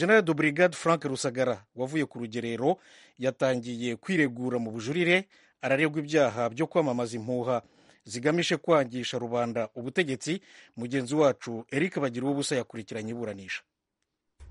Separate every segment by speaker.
Speaker 1: general de brigade Frank Rusagara wavuye ku rugerero yatangiye kwiregura mu bujurire, araregwa ibyaha byo kwamamaza impuha zigamije kwangisha rubanda ubutegetsi. Mugenzi wacu Eric Bagiruwubusa yakurikiranye iburanisha.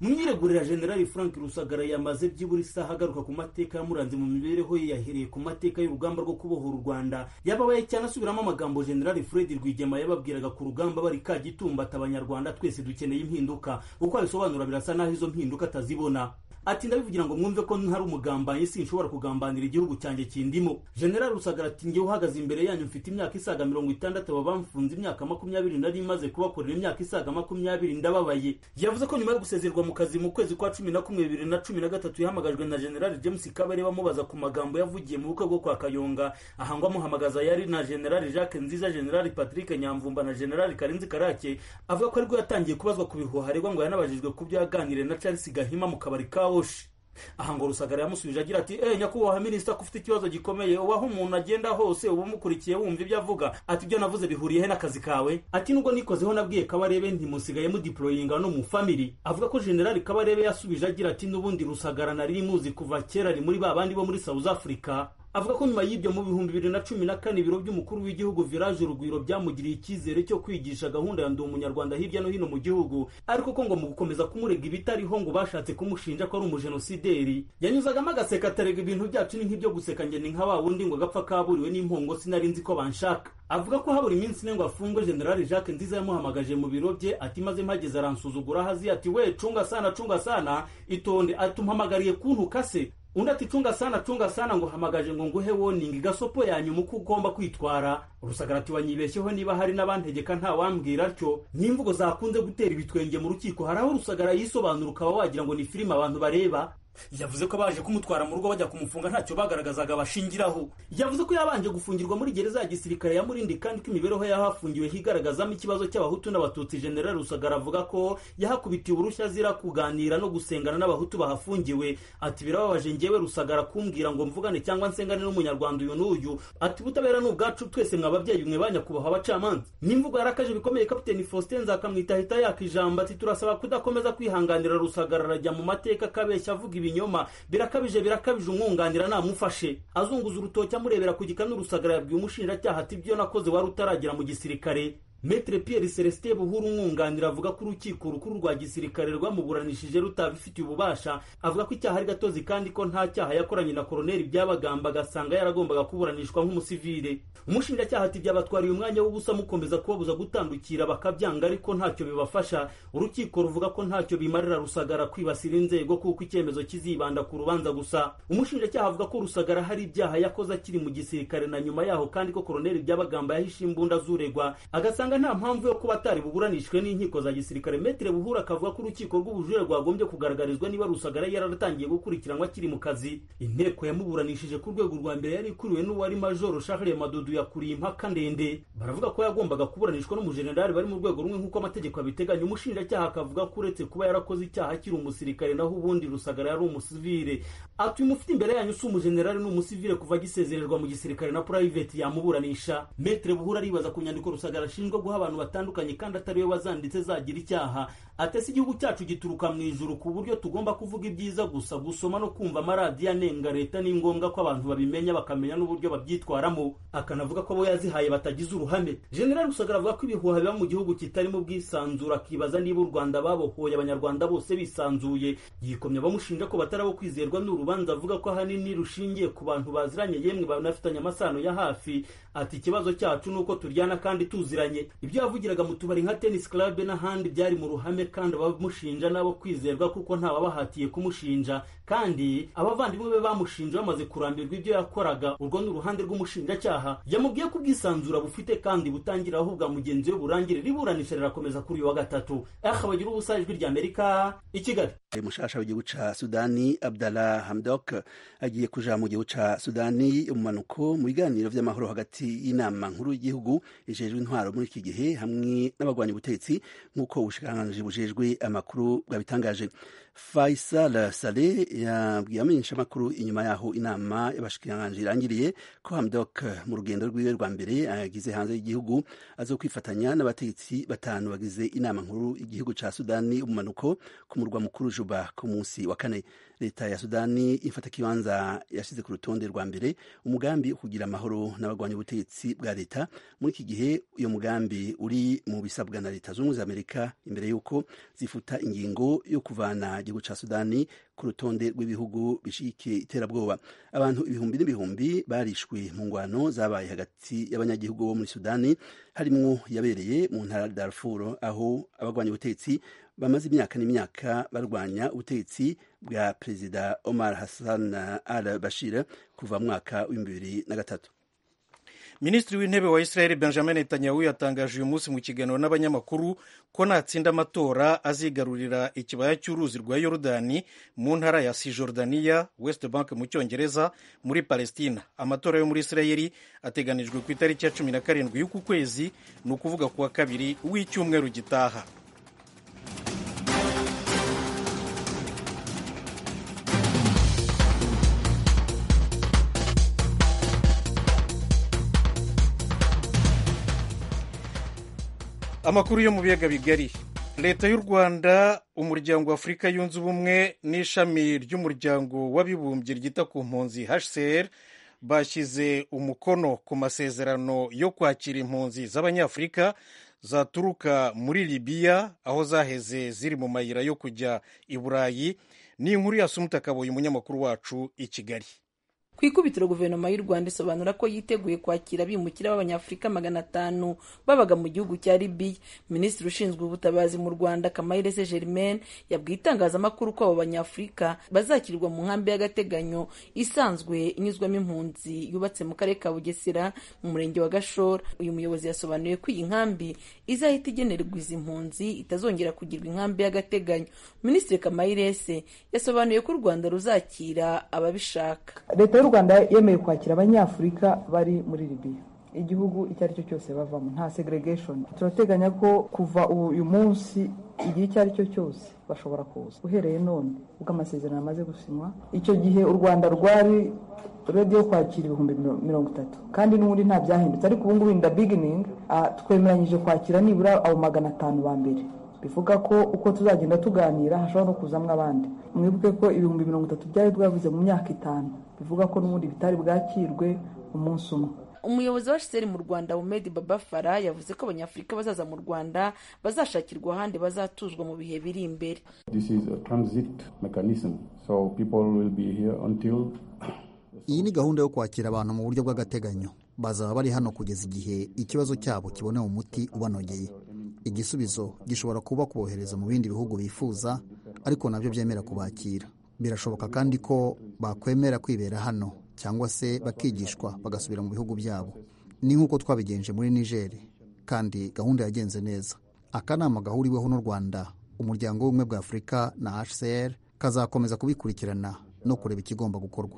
Speaker 2: Mu myiregurira General Frank Rusagara yamaze byibura isaha agaruka ku mateka yamuranze mu mibereho ye, yahereye ku mateka y'urugamba rwo kubohora u Rwanda, yababaye cyane asubiramo amagambo General Fred Rwigema yababwiraga ku rugamba bari Kagitumba ati abanyarwanda twese dukeneye impinduka. Uko abisobanura birasa naho izo mpinduka atazibona. Ati ndabivugira ngo mwumve ko ntari umugambanyi, sinshobora kugambanira igihugu cyanjye kindimo. General Rusagara ati ngiye uhagaze imbere yanyu mfite imyaka isaga 60, bamfunze imyaka 20 nari maze kubakorera imyaka isaga 20, ndababaye. Yavuze ko nyuma yo gusezerwa mu kazi mu kwezi kwa 11 2013 yahamagajwe na General James Kabarebe bamubaza ku magambo yavugiye mu bukwe bwo kwa Kayonga, ahangwa muhamagaza yari na General Jacques Nziza, General Patrick Nyamvumba na General Karenzi Karake. Avuga ko ariko yatangiye kubazwa ku bihuha aregwa ngo yanabajijwe ku byo yaganiriye na Charles Gahima mu kabari ka Oshi. Aha ngo Rusagara yamusubije agira ati nyakubahwa minisita, ufite ikibazo gikomeye, ubaho umuntu agenda hose ubu mukurikiye wumva ibyo avuga. Ati ibyo navuze bihuriye he n'akazi kawe? Ati nubwo nikozeho nabwiye Kabarebe ntimusigaye mu deployinga no mu family. Avuga ko General Kabarebe yasubije agira ati nubundi Rusagara nari muzi kuva kera ari muri babandi bo muri South Africa. Avuga ko nyuma y'ibyo mu 2014 ibiro by'umukuru w'igihugu Village Urugwiro byamugiriye icyizere cyo kwigisha gahunda ya ndi umunyarwanda hirya no hino mu gihugu, ariko ko ngo mu gukomeza kumurega ibitariho ngo bashatse kumushinja ko ari umujenosideri. Yanyuzagamo agaseka atarega ibintu byacu ni nk'ibyo guseka njye ni nka wa wundi ngo gapfa kaburiwe n'impongo sinari nzi ko banshaka. Avuga ko habura iminsi ine ngo afungwe. General Jacques Nziza yamuhamagaje mu biro bye ati maze mpageze aransuzugura hazi ati we cunga sana itonde, atumpamagariye kuntuka se. Undi ati cunga sana ngo hamagaje ngo nguhe warning gasopo yanyu muko ugomba kwitwara. Rusagara ati wanyibeshyeho niba hari n'abantegeka nta wambwira atyo. N'imvugo zakunze gutera ibitwenge mu rukiko, hari aho Rusagara yisobanura ukaba wagira ngo ni filime abantu bareba. Yavuze ko baje kumutwara mu rugo bajya kumufunga ntacyo bagaragazaga bashingiraho. Yavuze ko yabanje gufungirwa muri gereza ya gisirikare ya Murindi kandi ko imibereho yahafungiwe higaragazamo ikibazo cy'abahutu n'abatutsi. General Rusagara avuga ko yahakubitiye urushya azira kuganira no gusengana n'abahutu bahafungiwe. Ati birababaje ngewe Rusagara kumbwira ngo mvugane cyangwa nsengane n'umunyarwanda uyu n'uyu. Ati butabera n'ubwacu twese mwababyeyi mwe banyakubaha abacamanza. N'imvugo yarakaje bikomeye Kapiteni Faustin Nzakamwita ahita yakijamba ati turasaba kudakomeza kwihanganira Rusagara arajya mu mateka kabeshya avuga ibinyoma. Birakabije umwunganira namufashe. Azunguza urutoki amurebera ku gikanu. Rusagara yabwiye umushinjacyaha ati ibyo nakoze wari utaragera mu gisirikare. Maître Pierre Celestin Buhuru umwunganira avuga ko urukiko rukuru rwa gisirikare rwamuburanishije rutabifitiye ububasha. Avuga ko icyaha ari gatozi kandi ko nta cyaha yakoranye na Colonel Byabagamba agasanga yaragombaga kuburanishwa nk'umusivile. Umushinjacyaha ati byabatwariye umwanya w'ubusa mukomeza kubabuza gutandukira bakabyanga ariko ntacyo bibafasha. Urukiko ruvuga ko ntacyo bimarira Rusagara kwibasira inzego kuko icyemezo kizibanda ku rubanza gusa. Umushinjacyaha avuga ko Rusagara hari ibyaha yakoze akiri mu gisirikare na nyuma yaho kandi ko Colonel Byabagamba yahishe imbunda zuregwa agasanga nta mpamvu yo kuba atari buburanishwe n'inkiko za gisirikare. Maître Buhuru akavuga ko urukiko rw'ubujurire rwagombye kugaragarizwa niba Rusagara yararatangiye gukurikiranwa akiri mu kazi. Inteko yamuburanishije ku rwego rwa mbere yari ikuriwe n'uwari Major Charles Madudu yakuriye impaka ndende. Baravuga ko yagombaga kuburanishwa n'umujenerali bari mu rwego rumwe nk'uko amategeko abiteganya. Umushinjacyaha akavuga ko uretse kuba yarakoze icyaha akiri umusirikare naho ubundi Rusagara yari umusivile. Ati mufite imbere yanyu si umujenerali n'umusivile kuva gisezererwa mu gisirikare na private yamuburanisha. Maître Buhuru aribaza ku nyandiko Rusagara ashinjwa guha abantu batandukanye kandi atari we wazanditse zagira icyaha. Atese igihugu cyacu gituruka mu ijuru ku buryo tugomba kuvuga ibyiza gusa, gusoma no kumva amaradiyo anenga leta ni ngombwa ko abantu babimenya bakamenya n'uburyo babyitwaramo. Akanavuga ko abo yazihaye batagize uruhame. General Rusagara avuga ko ibihuha biba mu gihugu kitarimo ubwisanzura, akibaza niba u Rwanda babohoye abanyarwanda bose bisanzuye. Yikomye bamushinja ko batarabo kwizerwa n'urubanza avuga ko ahanini rushingiye ku bantu baziranye yemwe banafitanye amasano ya hafi. Ati ikibazo cyacu nuko turyana kandi tuziranye. Ibyo yavugiraga mu tubari nka tennis club n'ahandi byari mu ruhame kandi abamushinja nabo kwizerwa kuko nta wabahatiye kumushinja kandi abavandimwe be bamushinja bamaze kurambirwa ibyo yakoraga. Urwo n'uruhande rw'umushinjacyaha yamubwiye ko ubwisanzura bufite kandi butangira aho bwa mugenzi we burangire. Riburanisha rirakomeza kuri uyu wa gatatu. Bagira ubusa ijwi rya Amerika i Kigali.
Speaker 3: Mushasha w'igihugu ca Sudani Abdallah Hamdok agiye kuja mu gihugu ca Sudani umumanuko mu biganiro vy'amahoro hagati y'inama nkuru y'igihugu ijejwe intwaro muri iki gihe hamwe n'abagwanya ubutegetsi nk'uko ubushikiranganji bujejwe amakuru bwabitangaje. Faisal Saleh yabwiye amenyeshamakuru inyuma yaho inama y'abashikiranganji irangiriye ko Hamdok mu rugendo rwiwe rwa mbere agize hanze y'igihugu azokwifatanya n'abategetsi batanu bagize inama nkuru y'igihugu ca Sudani umumanuko ku murwa mukuru Juba ku munsi wa kane. Leta ya Sudani ifata kibanza yashize ku rutonde rwa mbere umugambi wo kugira amahoro n'abagwanya ubutegetsi bwa leta. Muri iki gihe uyo mugambi uri mu bisabwa na Leta z'Ubumwe za Amerika imbere y'uko zifuta ingingo yo kuvana igihugu ca Sudani ku rutonde rw'ibihugu bishigikiye iterabwoba. Abantu ibihumbi n'ibihumbi barishwe mu ngwano zabaye hagati y'abanyagihugu bo muri Sudani, harimwo yabereye mu ntara ya Darfur aho abagwanya ubutegetsi bamaze imyaka n'imyaka barwanya ubutegetsi bwa Perezida Omar Hassan al-Bashir kuva mu mwaka w'2003.
Speaker 1: Minisitiri w'intebe wa Israel Benjamin Netanyahu yatangaje uyu munsi mu kiganiro n'abanyamakuru ko natsinda amatora azigarurira ikibaya cy'uruzi rwa Yorodani mu ntara ya Cisjordania, West Bank mu Cyongereza, muri Palestina. Amatora yo muri Israel ateganijwe ku itariki ya 17 y'uku kwezi, ni ukuvuga kuwa kabiri w'icyumweru gitaha. Amakuru yo mu biyaga bigari. Leta y'u Rwanda, umuryango wa Afurika yunze ubumwe n'ishami ry'umuryango w'abibumbye ryita ku mpunzi HCR bashyize umukono ku masezerano yo kwakira impunzi z'abanyafurika zaturuka muri Libya aho zaheze ziri mu mayira yo kujya i Burayi. Ni inkuru ya Sumuta Kaboyi, umunyamakuru wacu i Kigali.
Speaker 4: Ku ikubitiro guverinoma y'u Rwanda isobanura ko yiteguye kwakira abimukira b'abanyafurika 500 babaga mu gihugu cya Libya. Minisitiri ushinzwe ubutabazi mu Rwanda Kamayirese Germaine yabwiye itangazamakuru ko abo banyafurika bazakirwa mu nkambi y'agateganyo isanzwe inyuzwamo impunzi yubatse mu karere ka Bugesera mu murenge wa Gashora. Uyu muyobozi yasobanuye ko iyi nkambi izahita igenerwa izi mpunzi itazongera kugirwa inkambi y'agateganyo. Minisitiri Kamayirese yasobanuye ko u Rwanda ruzakira ababishaka.
Speaker 5: Leta y'u Rwanda yemeye kwakira abanyafurika bari muri Libya, igihugu icyo ari cyo cyose bavamo, nta segregation. Turateganya ko kuva uyu munsi igihe icyo ari cyo cyose bashobora kuza uhereye none ubwo amasezerano amaze gusinywa. Icyo gihe u Rwanda rwari ready yo kwakira 30,000 kandi n'ubundi nta byahindutse, ariko ubu ngubu in the beginning twemeranyije kwakira nibura abo 500 ba mbere. Bivuga ko uko tuzagenda tuganira hashobora no kuzamwa abandi. Mwibuke ko 30,000 byari bwavuze mu myaka 5, bivuga ko n'ubundi bitari bwakirwe umunsi umwe.
Speaker 4: Umuyobozi wa HCR mu Rwanda Ahmed Baba Farah yavuze ko abanyafurika bazaza mu Rwanda bazashakirwa ahandi bazatuzwa mu bihe biri imbere.
Speaker 6: This is a transit mechanism, so people will be here until.
Speaker 7: Iyi ni gahunda yo kwakira abantu mu buryo bw'agateganyo. Bazaba bari hano kugeza igihe ikibazo cyabo kibonewe umuti ubanogeye. Igisubizo gishobora kuba kubohereza mu bindi bihugu bifuza, ariko nabyo byemera kubakira. Birashoboka kandi ko bakwemera kwibera hano cyangwa se bakigishwa bagasubira mu bihugu byabo. Ni nk'uko twabigenje muri Niger, kandi gahunda yagenze neza. Akanama gahuriweho n'u Rwanda, umuryango w'ubumwe bwa Afurika na HCR kazakomeza kubikurikirana no kureba ikigomba gukorwa.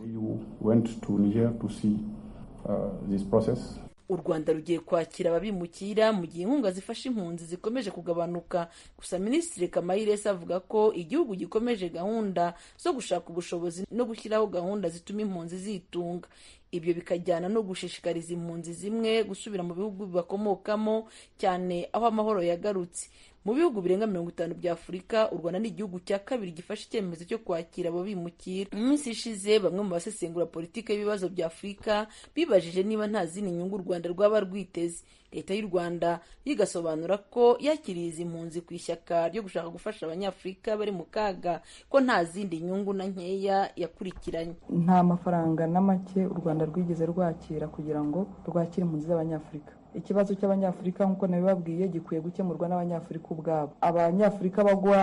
Speaker 4: U Rwanda rugiye kwakira ababimukira mu gihe inkunga zifasha impunzi zikomeje kugabanuka. Gusa Minisitiri Kamayirese avuga ko igihugu gikomeje gahunda zo gushaka ubushobozi no gushyiraho gahunda zituma impunzi zitunga. Ibyo bikajyana no gushishikariza impunzi zimwe gusubira mu bihugu bakomokamo, cyane aho amahoro yagarutse. Mu bihugu birenga 50 bya Afurika, u Rwanda ni igihugu cya kabiri gifashe icyemezo cyo kwakira abo bimukira. Mu minsi ishize, bamwe mu basesengura politiki y'ibibazo bya Afurika bibajije niba nta zindi nyungu u Rwanda rwaba rwiteze. Leta y'u Rwanda yigasobanura ko yakiriye izi mpunzi ku ishyaka ryo gushaka gufasha abanyafurika bari mu kaga, ko nta zindi nyungu na nkeya yakurikiranye.
Speaker 5: Nta mafaranga na make u Rwanda rwigeze rwakira kugira ngo rwakire impunzi z'abanyafurika. Ikibazo cy'abanyafurika nk'uko nabibabwiye gikwiye gukemurwa n'abanyafurika ubwabo. Abanyafurika bagwa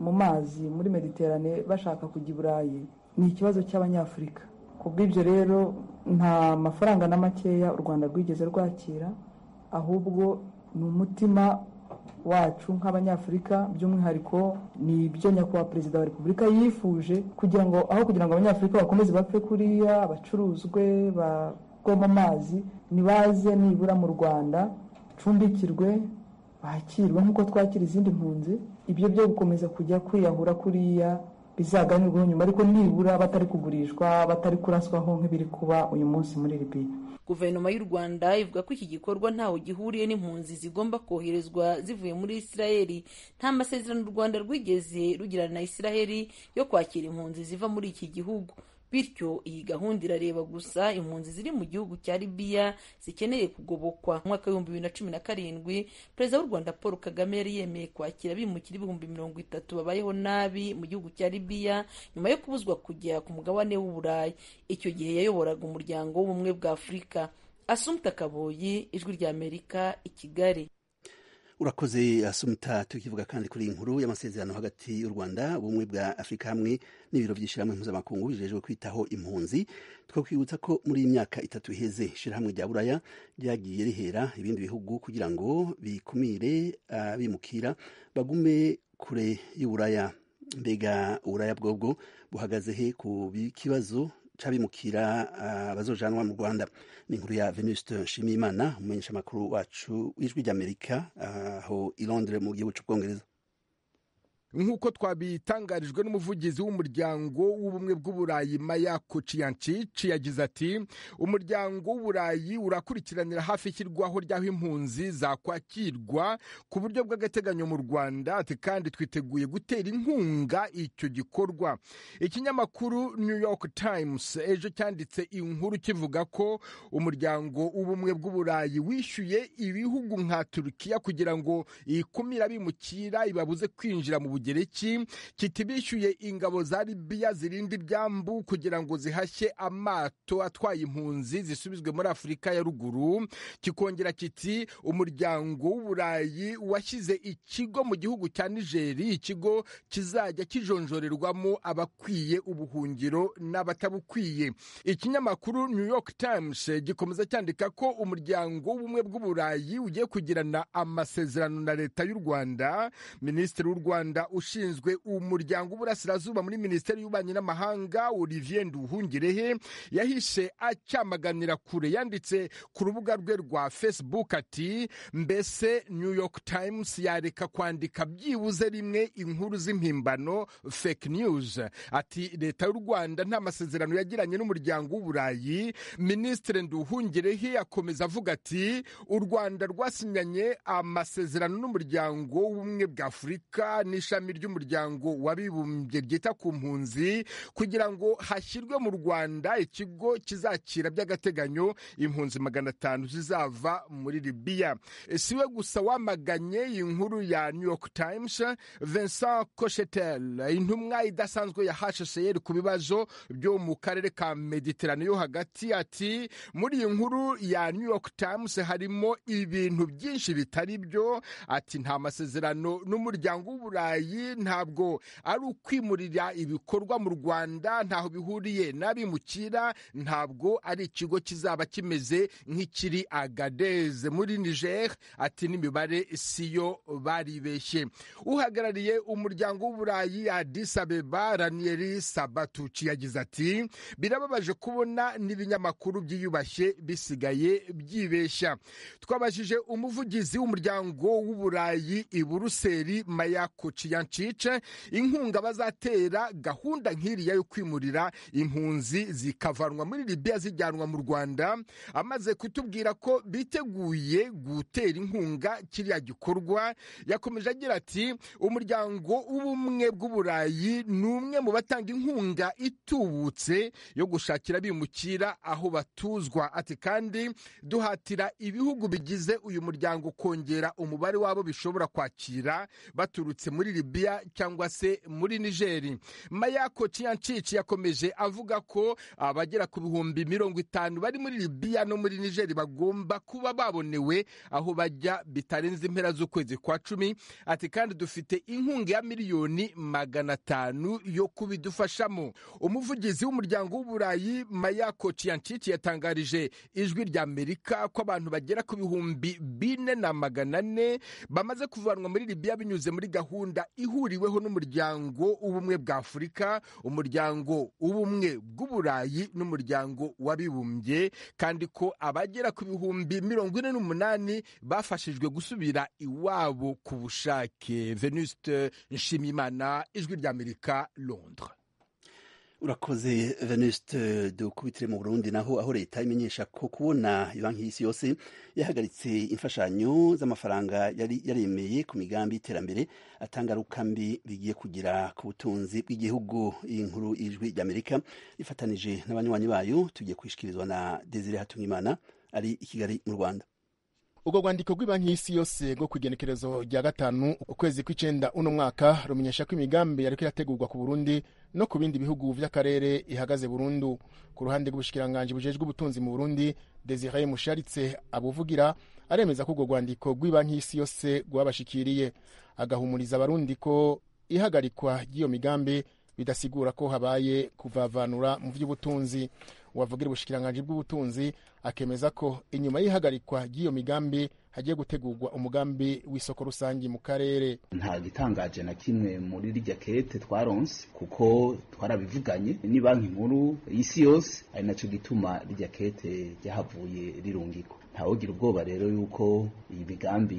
Speaker 5: mu mazi muri Mediterane bashaka kujya i Burayi ni ikibazo cy'abanyafurika. Kubw'ibyo rero nta mafaranga na makeya u Rwanda rwigeze rwakira, ahubwo ni umutima wacu nk'abanyafurika, by'umwihariko ni ibyo nyakubahwa Perezida wa Repubulika yifuje, kugira ngo abanyafurika bakomeze bapfe kuriya, bacuruzwe, bagwa mu mazi, nibaze nibura mu Rwanda, cumbikirwe, bakirwe nk'uko twakira izindi mpunzi, ibyo byo gukomeza kujya kwiyahura kuriya bizaganirwaho nyuma, ariko nibura batari kugurishwa, batari kuraswaho nk'ibiri kuba uyu munsi muri Libya.
Speaker 4: Guverinoma y'u Rwanda ivuga ko iki gikorwa ntaho gihuriye n'impunzi zigomba koherezwa zivuye muri Israeli. Nta masezerano u Rwanda rwigeze rugirana na Israeli yo kwakira impunzi ziva muri iki gihugu. Bityo iyi gahunda irareba gusa impunzi ziri mu gihugu cya Libya zikeneye kugobokwa. Mu mwaka wa 2017 Perezida w'u Rwanda Paul Kagame yari yemeye kwakira abimukira 30,000 babayeho nabi mu gihugu cya Libya nyuma yo kubuzwa kujya ku mugabane w'Uburayi. Icyo gihe yayoboraga umuryango w'ubumwe bwa Afurika. Assumpta Kaboyi, Ijwi rya Amerika, i Kigali.
Speaker 3: Urakoze Assumpta. Tukivuga kandi kuri inkuru y'amasezerano hagati y'u Rwanda, ubumwe bwa Afurika hamwe n'ibiro by'ishirahamwe mpuzamakungu bijejwe kwitaho impunzi, twakwibutsa ko muri imyaka 3 iheze ishirahamwe rya Buraya ryagiye rihera ibindi bihugu kugira ngo bikumire abimukira bagume kure y'Uburaya. Mbega Uburaya bwobwo buhagaze he ku kibazo c'abimukira bazojanwa mu Rwanda? Ni inkuru ya Venuste Nshimiyimana, umumenyesha makuru wacu w'Ijwi ry'Amerika aho i Londres mu gihugu c'Ubwongereza.
Speaker 8: Nk'uko twabitangarijwe n'umuvugizi w'umuryango w'ubumwe bw'Uburayi Maja Kocijancic, yagize ati umuryango w'Uburayi urakurikiranira hafi ishyirwaho ry'aho impunzi zakwakirwa ku buryo bw'agateganyo mu Rwanda, ati kandi twiteguye gutera inkunga icyo gikorwa. Ikinyamakuru New York Times ejo cyanditse inkuru kivuga ko umuryango w'ubumwe bw'Uburayi wishyuye ibihugu nka Turkiya kugira ngo ikumire abimukira ibabuze kwinjira mu Bugereki, kitibishyuye ingabo za Libya zirinda ibyambu kugira ngo zihashye amato atwaye impunzi zisubizwe muri Afurika ya ruguru, kikongera kiti umuryango w'Uburayi washyize ikigo mu gihugu cya Nigeri, ikigo kizajya kijonjorerwamo abakwiye ubuhungiro n'abatabukwiye. Ikinyamakuru New York Times gikomeza cyandika ko umuryango w'ubumwe bw'Uburayi ugiye kugirana amasezerano na leta y'u Rwanda. Minisitiri w'u Rwanda ushinzwe umuryango w'Uburasirazuba muri Minisiteri y'Ububanyi n'Amahanga Olivier Nduhungirehe yahishe acyamaganira kure. Yanditse ku rubuga rwe rwa Facebook ati mbese New York Times yareka kwandika byibuze rimwe inkuru z'impimbano fake news. Ati leta y'u Rwanda nta masezerano yagiranye n'umuryango w'Uburayi. Minisitiri Nduhungirehe akomeza avuga ati u Rwanda rwasinyanye amasezerano n'umuryango w'ubumwe bwa Afurika n'ishami ry'umuryango w'abibumbye ryita ku mpunzi kugira ngo hashyirwe mu Rwanda ikigo kizakira by'agateganyo impunzi 500 zizava muri Libya. Siwe gusa wamaganye inkuru ya New York Times. Vincent Cochetel, intumwa idasanzwe ya HCR ku bibazo byo mu karere ka Mediterane yo hagati, ati muri iyi nkuru ya New York Times harimo ibintu byinshi bitari byo. Ati nta masezerano n'umuryango w'Uburayi, ntabwo ari ukwimurira ibikorwa mu Rwanda, ntaho bihuriye n'abimukira, ntabwo ari ikigo kizaba kimeze nk'ikiri Agadez muri Niger. Ati n'imibare siyo baribeshye. Uhagarariye umuryango w'Uburayi Addis Abeba Ranieri Sabatucci yagize ati birababaje kubona n'ibinyamakuru byiyubashye bisigaye byibeshya. Twabajije umuvugizi w'umuryango w'Uburayi i Buruseli Maja Kocijancic inkunga bazatera gahunda nk'iriya yo kwimurira impunzi zikavanwa muri Libya zijyanwa mu Rwanda. Amaze kutubwira ko biteguye gutera inkunga kiriya gikorwa, yakomeje agira ati umuryango w'ubumwe bw'Uburayi ni umwe mu batanga inkunga itubutse yo gushakira abimukira aho batuzwa. Ati kandi duhatira ibihugu bigize uyu muryango kongera umubare wabo bishobora kwakira baturutse muri Libya cyangwa se muri Nigeri. Maja Kocijancic yakomeje avuga ko abagera ku 50,000 bari muri Libya no muri Nigeri bagomba kuba babonewe aho bajya bitarenze impera z'ukwezi kwa 10. Ati kandi dufite inkunga ya miliyoni 500 yo kubidufashamo. Umuvugizi w'umuryango w'Uburayi Maja Kocijancic yatangarije Ijwi rya Amerika ko abantu bagera ku 4,400 bamaze kuvanwa muri Libya binyuze muri gahunda ihuriweho n'umuryango w'ubumwe bwa Afurika, umuryango w'ubumwe bw'uburayi n'umuryango w'abibumbye, kandi ko abagera ku bihumbi 48 bafashijwe gusubira iwabo ku bushake. Venuste Nshimiyimana, Ijwi ry'Amerika, Londres.
Speaker 3: Urakoze Venuste. Dukubitire mu Burundi naho aho leta imenyesha ko kubona banki y'isi yose yahagaritse imfashanyo z'amafaranga yari yaremeye ku migambi y'iterambere atangaruka mbi bigiye kugira ku butunzi bw'igihugu. Iyi nkuru y'Ijwi ry'Amerika ifatanije n'abanywanyi bayo tugiye kwishikirizwa na Desire Hatungimana ari i Kigali mu Rwanda.
Speaker 9: Ubwo rwandiko rw'ibanki y'isi yose rwo kwigenekerezo rya 5 ukwezi kw'icenda uno mwaka rumenyesha ko imigambi yariko irategurwa ku Burundi no ku bindi bihugu vy'akarere ihagaze burundu. Ku ruhande rw'ubushikiranganje bujejwe ubutunzi mu Burundi, Desire Musharitse abuvugira aremeza ko urwo rwandiko rw'ibanki y'isi yose rwabashikiriye, agahumuriza abarundi ko ihagarikwa ry'iyo migambi bidasigura ko habaye kuvavanura mu vy'ubutunzi. Uwavugira ubushikiranganje bw'ubutunzi akemeza ko inyuma y'ihagarikwa ry'iyo migambi hagiye gutegurwa umugambi w'isoko rusangi mu karere.
Speaker 10: Nta gitangaje na kimwe muri rirya kete twaronse kuko twarabivuganye ni banki nkuru y'isi yose, ari naco gituma rirya kete ryahavuye rirungikwa. Ntawogira ubwoba rero yuko iyi migambi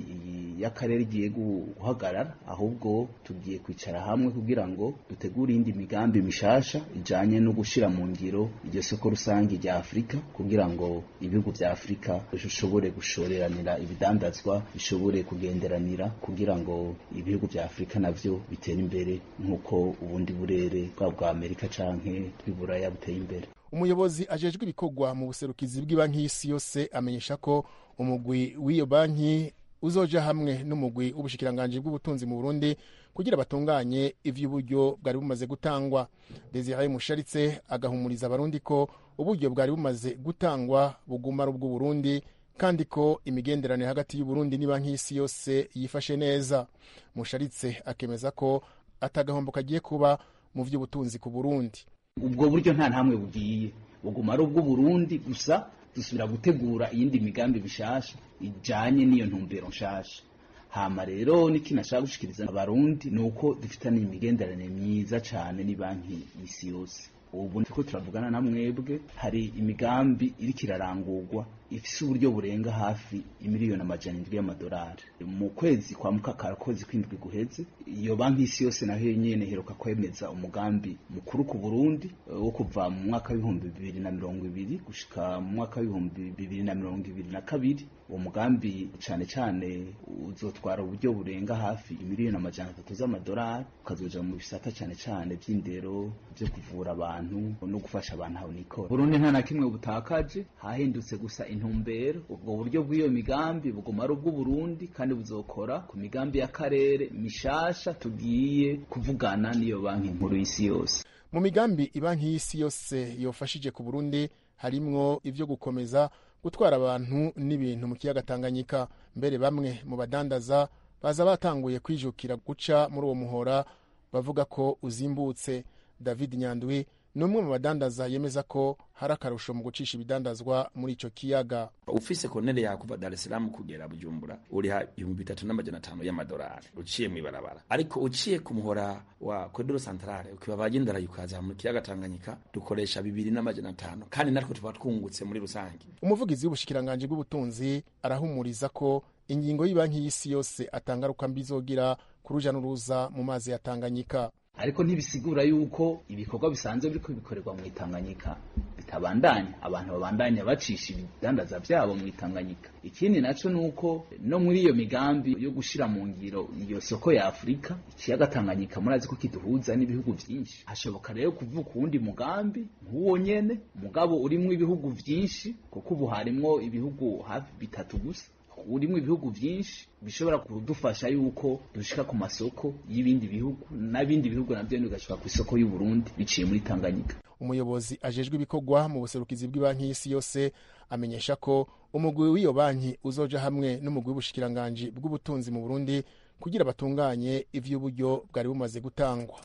Speaker 10: y'akarere igiye guhagarara, ahubwo tugiye kwicara hamwe kugira ngo dutegure indi migambi mishasha ijanye no gushira mu ngiro iryo soko rusangi rya Afurika, kugira ngo ibihugu vya Afurika bishobore gushoreranira ibidandazwa, bishobore kugenderanira, kugira ngo ibihugu vya Afurika navyo bitere imbere nk'uko ubundi burere bwa Amerika canke bw'Iburaya buteye imbere.
Speaker 9: Umuyobozi ajejwe ibikorwa mu buserukizi bw'ibanki y'isi yose amenyesha ko umugwi w'iyo banki uzoja hamwe n'umugwi w'ubushikiranganje bw'ubutunzi mu Burundi kugira batunganye ivy'uburyo bwari bumaze gutangwa. Desire Musharitse agahumuriza abarundi ko uburyo bwari bumaze gutangwa buguma ari ubw'Uburundi, kandi ko imigenderanire hagati y'Uburundi n'ibanki y'isi yose yifashe neza. Musharitse akemeza ko atagahombo kagiye kuba mu vy'ubutunzi ku Burundi.
Speaker 10: Ubwo buryo nta ntamwe bugiye, buguma ari ubw'Uburundi gusa dusubira gutegura iyindi migambi bishasha ijanye n'iyo ntumbero nshasha. Hama rero nikinashaka gushikiriza abarundi nuko dufitanye imigenderanire myiza cane ni banki y'isi yose. Ubu niko turavugana na mwebwe, hari imigambi iriko irarangurwa ifise uburyo burenga hafi imiliyoni 700 y'amadolari. Mu kwezi kwa mukakara kwezi kw'indwi guheze, iyo banki y'isi yose naho nyene heruka kwemeza umugambi mukuru ku Burundi wo kuva mu mwaka w'ibihumbi 2020 gushika mu mwaka w'ibihumbi 2022. Uwo mugambi cane cane uzotwara uburyo burenga hafi imiliyoni 300 z'amadolari, ukazoja mu bisata cane cane vy'indero, vyo kuvura abantu no gufasha abantu aho nikora. Burundi nta na kimwe butakaje, hahindutse gusa intumbero. Ubwo buryo bw'iyo migambi buguma ari ubw'Uburundi kandi buzokora ku migambi y'akarere mishasha tugiye kuvugana n'iyo banki nkuru y'isi yose.
Speaker 9: Mu migambi ibanki y'isi yose yofashije ku Burundi harimwo ivyo gukomeza gutwara abantu n'ibintu mu kiyaga Tanganyika. Mbere bamwe mu badandaza baza batanguye kwijukira guca muri uwo muhora bavuga ko uzimbutse. David Nyandwi numwe mu badandaza yemeza ko hari akarusho mu gucisha ibidandazwa muri ico kiyaga.
Speaker 11: Ufise konere ya kuva Dar es Salaam kugera Bujumbura uriha 3,500 y'amadolari uciye mu ibarabara, ariko uciye ku muhora wa Corridor Centrale ukiba bagendera yukaza mu kiyaga Tanganyika dukoresha 2,500 kandi natwe tuba twungutse muri rusange. Umuvugizi w'ubushikiranganje bw'ubutunzi arahumuriza ko ingingo y'ibanki y'isi yose atangaruka mbizogira kuruja n'uruza mu mazi ya Tanganyika.
Speaker 10: Ariko ntibisigura yuko ibikorwa bisanzwe biriko bikorerwa mu Tanganyika bitabandanya, abantu babandanya bacisha ibidandaza vyabo mu Tanganyika. Ikindi naco nuko no muri iyo migambi yo gushira mu ngiro iyo soko ya Afrika, ikiyaga Tanganyika murazi ko kiduhuza n'ibihugu vyinshi. Hashoboka rero kuvuka uwundi mugambi nk'uwo nyene mugabo urimwo ibihugu vyinshi, kuko ubu harimwo ibihugu hafi 3 gusa, urimo ibihugu vyinshi bishobora kudufasha yuko dushika ku masoko y'ibindi bihugu n'abindi bihugu navyo bigashika ku isoko y'u Burundi biciye muri Tanganyika.
Speaker 9: Umuyobozi ajejwe ibikorwa mu buserukizi bw'ibanki y'isi yose amenyesha ko umugwi w'iyo banki uzoja hamwe n'umugwi w'ubushikiranganje bw'ubutunzi mu Burundi kugira batunganye ivy'uburyo bwari bumaze gutangwa.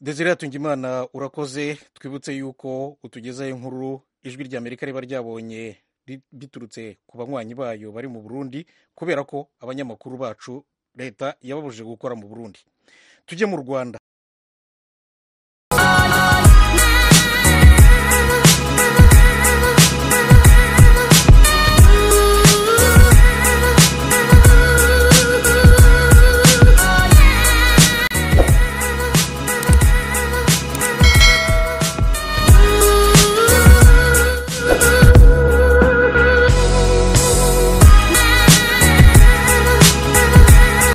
Speaker 1: Desire Hatungimana urakoze. Twibutse yuko utugezaho inkuru Ijwi ry'Amerika riba ryabonye biturutse ku banywanyi bayo bari mu Burundi kubera ko abanyamakuru bacu leta yababujije gukora mu Burundi. Tujye mu Rwanda.